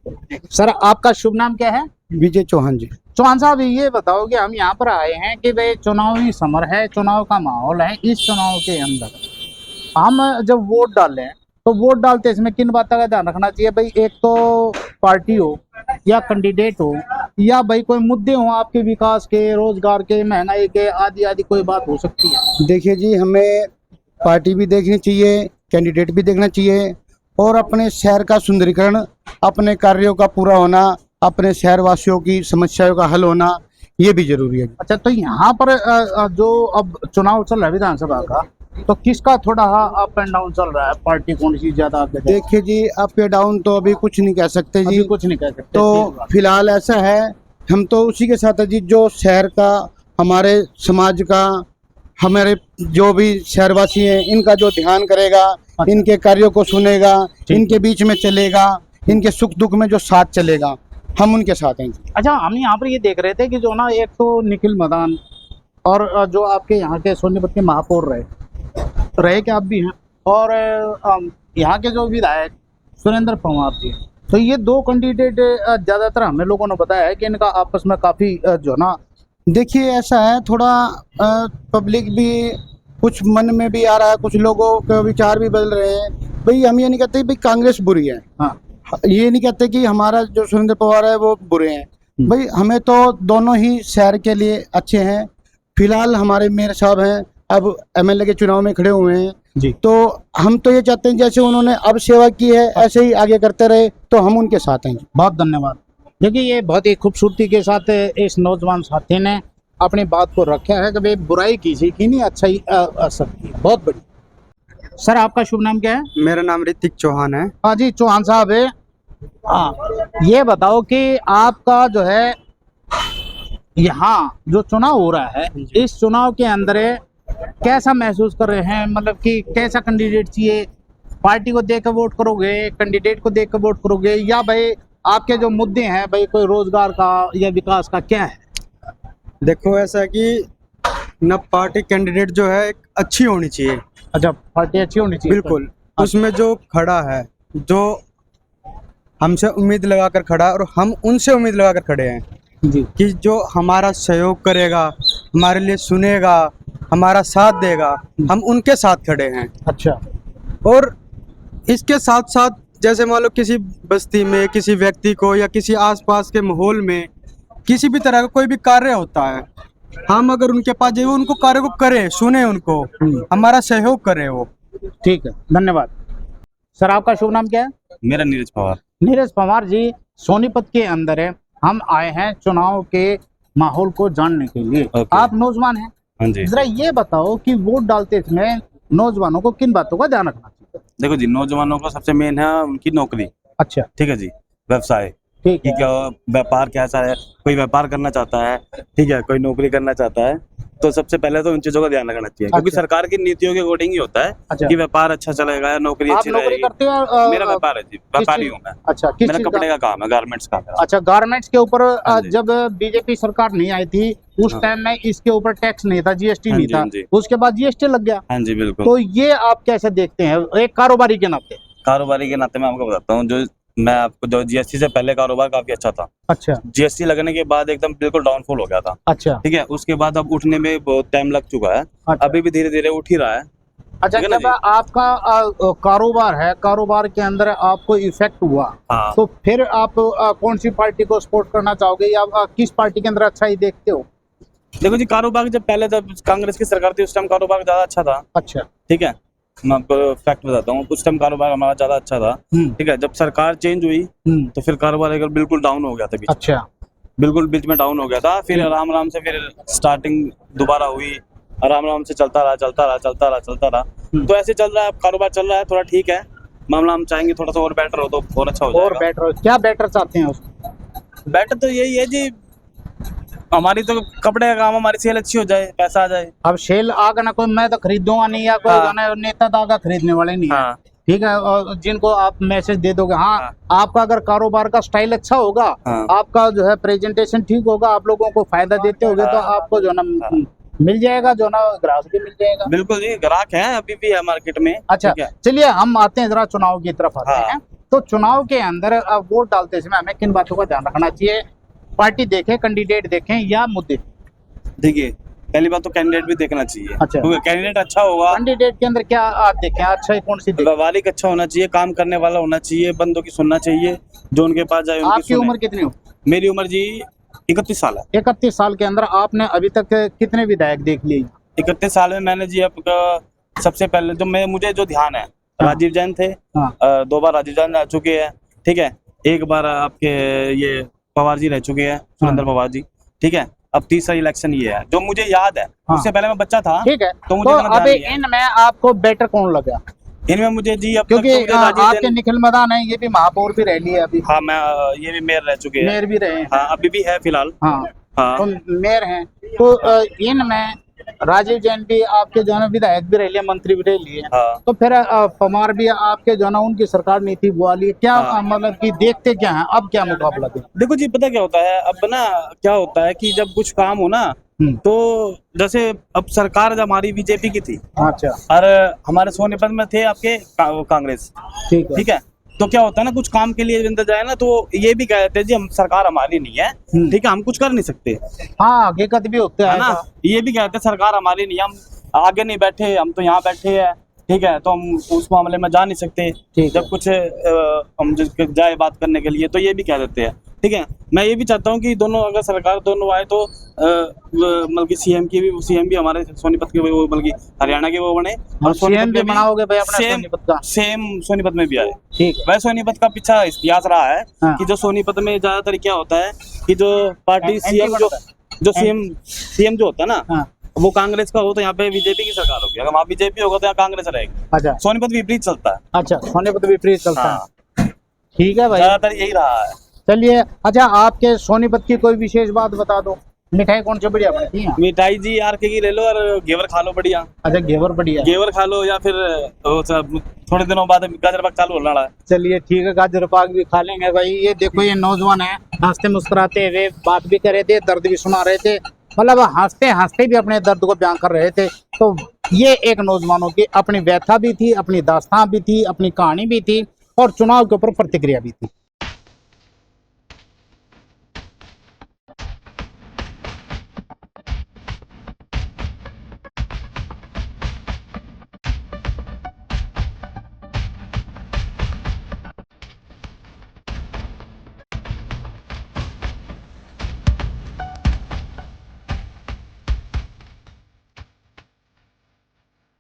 Sir आपका शुभ नाम क्या है? विजय चौहान जी। चौहान साहब ये बताओ कि हम यहाँ पर आए हैं कि भाई चुनावी समर है, चुनाव का माहौल है। इस चुनाव के अंदर हम जब वोट डालें तो वोट डालते इसमें किन बातों का ध्यान रखना चाहिए भाई? एक तो पार्टी हो या कैंडिडेट हो या भाई कोई मुद्दे हो आपके विकास के, रोजगार के, महंगाई के, आदि आदि कोई बात हो सकती है। देखिए जी, हमें पार्टी भी देखनी चाहिए, कैंडिडेट भी देखना चाहिए और अपने शहर का सुंदरीकरण, अपने कार्यों का पूरा होना, अपने शहरवासियों की समस्याओं का हल होना, ये भी जरूरी है। अच्छा, तो यहाँ पर जो अब चुनाव चल रहा है विधानसभा का, तो किसका थोड़ा अप एंड डाउन चल रहा है? पार्टी कौन सी ज्यादा आगे? देखिए जी, अप या डाउन तो अभी कुछ नहीं कह सकते जी, अभी कुछ नहीं कह सकते। तो फिलहाल ऐसा है, हम तो उसी के साथ है जी जो शहर का, हमारे समाज का, हमारे जो भी शहरवासी हैं इनका जो ध्यान करेगा, इनके कार्यों को सुनेगा, इनके बीच में चलेगा, इनके सुख दुख में जो साथ चलेगा, हम उनके साथ हैं। अच्छा, हम यहाँ पर ये देख रहे थे कि जो ना एक तो निखिल मदान और जो आपके यहाँ के सोनीपत के महापौर रहे कि आप भी हैं, और यहाँ के जो विधायक सुरेंद्र पवार जी, तो ये दो कैंडिडेट ज्यादातर हमें लोगों ने बताया है कि इनका आपस में काफी जो ना, देखिए ऐसा है, थोड़ा पब्लिक भी कुछ मन में भी आ रहा है, कुछ लोगों के विचार भी बदल रहे हैं। भाई हम ये नहीं कहते भाई कांग्रेस बुरी है, हाँ, ये नहीं कहते कि हमारा जो सुरेंद्र पवार है वो बुरे हैं। भाई हमें तो दोनों ही शहर के लिए अच्छे हैं। फिलहाल हमारे मेयर साहब हैं, अब एमएलए के चुनाव में खड़े हुए हैं जी, तो हम तो ये चाहते हैं जैसे उन्होंने अब सेवा की है ऐसे ही आगे करते रहे, तो हम उनके साथ हैं। बहुत धन्यवाद। देखिए ये बहुत ही खूबसूरती के साथ इस नौजवान साथी ने अपनी बात को रखा है कि भाई बुराई किसी की नहीं, अच्छाई सकती है। बहुत बड़ी। सर आपका शुभ नाम क्या है? मेरा नाम ऋतिक चौहान है। हाँ जी चौहान साहब है। हाँ, ये बताओ कि आपका जो है यहाँ जो चुनाव हो रहा है, इस चुनाव के अंदर कैसा महसूस कर रहे हैं? मतलब कि कैसा कैंडिडेट चाहिए? पार्टी को देख कर वोट करोगे, कैंडिडेट को देख कर वोट करोगे, या भाई आपके जो मुद्दे हैं भाई कोई रोजगार का या विकास का क्या है? देखो ऐसा है कि न पार्टी कैंडिडेट जो है एक अच्छी होनी चाहिए। अच्छा, पार्टी अच्छी होनी चाहिए। बिल्कुल, उसमें जो खड़ा है, जो हमसे उम्मीद लगाकर खड़ा है और हम उनसे उम्मीद लगाकर खड़े हैं जी, कि जो हमारा सहयोग करेगा, हमारे लिए सुनेगा, हमारा साथ देगा, हम उनके साथ खड़े हैं। अच्छा, और इसके साथ साथ जैसे मान लो किसी बस्ती में किसी व्यक्ति को या किसी आसपास के माहौल में किसी भी तरह का कोई भी कार्य होता है, हम अगर उनके पास जाए, उनको कार्य को करें, सुने उनको, हमारा सहयोग करें वो। ठीक है, धन्यवाद। सर आपका शुभ नाम क्या है? मेरा नीरज पवार। नीरज पवार जी, सोनीपत के अंदर है, हम आए हैं चुनाव के माहौल को जानने के लिए। आप नौजवान हैं, हाँ जी। जरा ये बताओ कि वोट डालते समय नौजवानों को किन बातों का ध्यान रखना चाहिए? देखो जी, नौजवानों को सबसे मेन है उनकी नौकरी। अच्छा, ठीक है जी, व्यवसाय, ठीक कि है। क्या व्यापार कैसा है, कोई व्यापार करना चाहता है, ठीक है, कोई नौकरी करना चाहता है, तो सबसे पहले तो उन चीजों का ध्यान रखना चाहिए। क्योंकि अच्छा। सरकार की नीतियों के अकॉर्डिंग ही होता है अच्छा। कि व्यापार अच्छा चलेगा या नौकरी आप अच्छी नौकरी रहेगी। करते हो? मेरा व्यापार है जी, व्यापारी हूँ मैं। अच्छा, किस मेरा चीज कपड़े का काम है, गारमेंट्स का। अच्छा, गारमेंट्स के ऊपर हाँ जी। जब बीजेपी सरकार नहीं आई थी उस हाँ। टाइम में इसके ऊपर टैक्स नहीं था, जीएसटी हाँ नहीं जी, था, हाँ जी। उसके बाद जीएसटी लग गया। हाँ जी बिल्कुल। तो ये आप कैसे देखते हैं एक कारोबारी के नाते? कारोबारी के नाते मैं आपको बताता हूँ, जो मैं आपको, जो जीएसटी से पहले कारोबार काफी अच्छा था। अच्छा, जीएसटी लगने के बाद एकदम बिल्कुल डाउनफॉल हो गया था। अच्छा, ठीक है, उसके बाद अब उठने में बहुत टाइम लग चुका है। अच्छा। अभी भी धीरे धीरे उठ ही रहा है। अच्छा, ठीक है ना जब आपका कारोबार है, कारोबार के अंदर आपको इफेक्ट हुआ, हाँ। तो फिर आप कौन सी पार्टी को सपोर्ट करना चाहोगे या किस पार्टी के अंदर अच्छा ही देखते हो? देखो जी, कारोबार जब पहले जब कांग्रेस की सरकार थी उस टाइम कारोबार ज्यादा अच्छा था। अच्छा, ठीक है, मैं आपको फैक्ट बताता हूँ, उस टाइम कारोबार हमारा ज्यादा अच्छा था। ठीक है, जब सरकार चेंज हुई तो फिर कारोबार अगर बिल्कुल डाउन हो गया था, अच्छा, बिल्कुल बीच में डाउन हो गया था। फिर आराम आराम से फिर स्टार्टिंग दोबारा हुई, आराम आराम से चलता रहा। तो ऐसे चल रहा है, कारोबार चल रहा है, थोड़ा ठीक है मामला। हम चाहेंगे थोड़ा सा और बेटर हो तो और अच्छा हो जाएगा। और बेटर क्या बेटर चाहते हैं उसमें? बेटर तो यही है जी, हमारी तो कपड़े का काम, हमारी सेल अच्छी हो जाए, पैसा आ जाए। अब सेल आगा ना, कोई मैं तो खरीदूंगा नहीं या कोई हाँ। नेता तो आगा खरीदने वाले नहीं है। हाँ। ठीक है, और जिनको आप मैसेज दे दोगे, हाँ, हाँ। आपका अगर कारोबार का स्टाइल अच्छा होगा, हाँ। आपका जो है प्रेजेंटेशन ठीक होगा, आप लोगों को फायदा देते होगे, तो आपको जो ना मिल जाएगा, जो ना ग्राहक भी मिल जाएगा। बिल्कुल जी, ग्राहक है, अभी भी है मार्केट में। अच्छा, ठीक है। चलिए हम आते हैं जरा चुनाव की तरफ आते हाँ। हैं। तो चुनाव के अंदर अब वोट डालते समय हमें किन बातों का ध्यान रखना चाहिए? पार्टी देखें, कैंडिडेट देखें या मुद्दे? देखिए, पहली बात तो कैंडिडेट भी देखना चाहिए। अच्छा। क्योंकि कैंडिडेट अच्छा होगा, कैंडिडेट के अंदर क्या आप देखें? अच्छा है कौन सी देखें? व्यवहारिक अच्छा होना चाहिए, काम करने वाला होना चाहिए, बंदों की सुनना चाहिए, जो उनके पास जाए उनकी आपकी सुने। उम्र कितनी हो? मेरी उम्र जी 31 साल है। 31 साल के अंदर आपने अभी तक कितने विधायक देख लिए? 31 साल में मैंने जी आपका सबसे पहले जो मुझे जो ध्यान है, हाँ। राजीव जैन थे। हाँ। 2 बार राजीव जैन आ चुके हैं, ठीक है। एक बार आपके ये पवार जी रह चुके हैं, सुरेंद्र पवार जी, ठीक है। अब तीसरा इलेक्शन ये है जो मुझे याद है। हाँ। उससे पहले मैं बच्चा था, ठीक है, तो मुझे तो इतना ध्यान अभी नहीं है। इनमें आपको बेटर कौन लगा? इनमें मुझे जी अब तक क्योंकि तो मुझे राजीव आपके जैन, निखिल मदान है, ये भी महापौर भी रह लिए अभी, हाँ मैं ये भी मेयर रह चुके हैं, मेयर भी रहे हैं। हाँ अभी भी है फिलहाल। हाँ, हाँ तो मेयर हैं, तो इनमें राजीव जैन भी आपके जो है विधायक भी रह लिए, मंत्री भी रह लिए, हाँ तो फिर पवार भी आपके जो है उनकी सरकार नहीं थी वो वाली, क्या हाँ। मतलब कि देखते क्या है अब, क्या मुकाबला दे? देखो जी, पता क्या होता है अब ना, क्या होता है कि जब कुछ काम हो ना, तो जैसे अब सरकार जब हमारी बीजेपी की थी अच्छा, और हमारे सोनीपत में थे आपके कांग्रेस, ठीक है। ठीक है। तो क्या होता है ना, कुछ काम के लिए अंदर जाए ना, तो ये भी कहते हैं जी हम सरकार हमारी नहीं है, ठीक है, हम कुछ कर नहीं सकते, हाँ हकीकत भी होता है है ना। ये भी कहते हैं सरकार हमारी नहीं है, हम आगे नहीं बैठे, हम तो यहाँ बैठे हैं, ठीक है, तो हम उस मामले में जा नहीं सकते। ठीक है। जब कुछ हम जाए बात करने के लिए तो ये भी कह देते हैं, ठीक है। मैं ये भी चाहता हूँ कि दोनों, अगर सरकार दोनों आए तो मतलब कि सीएम भी हमारे सोनीपत के वो, बल्कि हरियाणा के वो बने, और सीएम भी बनाओगे भाई अपने सेम सोनीपत का? सेम सोनीपत में भी आए। ठीक है। वह सोनीपत का पीछा इतिहास रहा है हाँ। कि जो सोनीपत में ज्यादातर क्या होता है कि जो पार्टी सीएम जो सीएम जो होता है ना, हाँ। वो कांग्रेस का हो तो यहाँ पे बीजेपी की सरकार होगी, अगर वहाँ बीजेपी होगा तो यहाँ कांग्रेस रहेगी। अच्छा सोनीपत विपरीत चलता है। अच्छा, सोनीपत विपरीत चलता हाँ। है, ठीक है भाई, ज्यादातर यही रहा है। चलिए। अच्छा, आपके सोनीपत की कोई विशेष बात बता दो, मिठाई कौन सी बढ़िया बनती है? मिठाई जी आरके की ले लो और घेवर खा लो बढ़िया। अच्छा, घेवर बढ़िया। घेवर खा लो, या फिर वो सब थोड़े दिनों बाद गाजर पाक चालू होने वाला है। चलिए ठीक है, गाजर पाक भी खा लेंगे भाई। ये देखो, ये नौजवान है, हंसते मुस्कुराते हुए बात भी कर रहे थे, दर्द भी सुना रहे थे, मतलब हंसते हंसते भी अपने दर्द को बयां कर रहे थे। तो ये एक नौजवानों की अपनी व्यथा भी थी, अपनी दास्तान भी थी, अपनी कहानी भी थी, और चुनाव के ऊपर प्रतिक्रिया भी थी।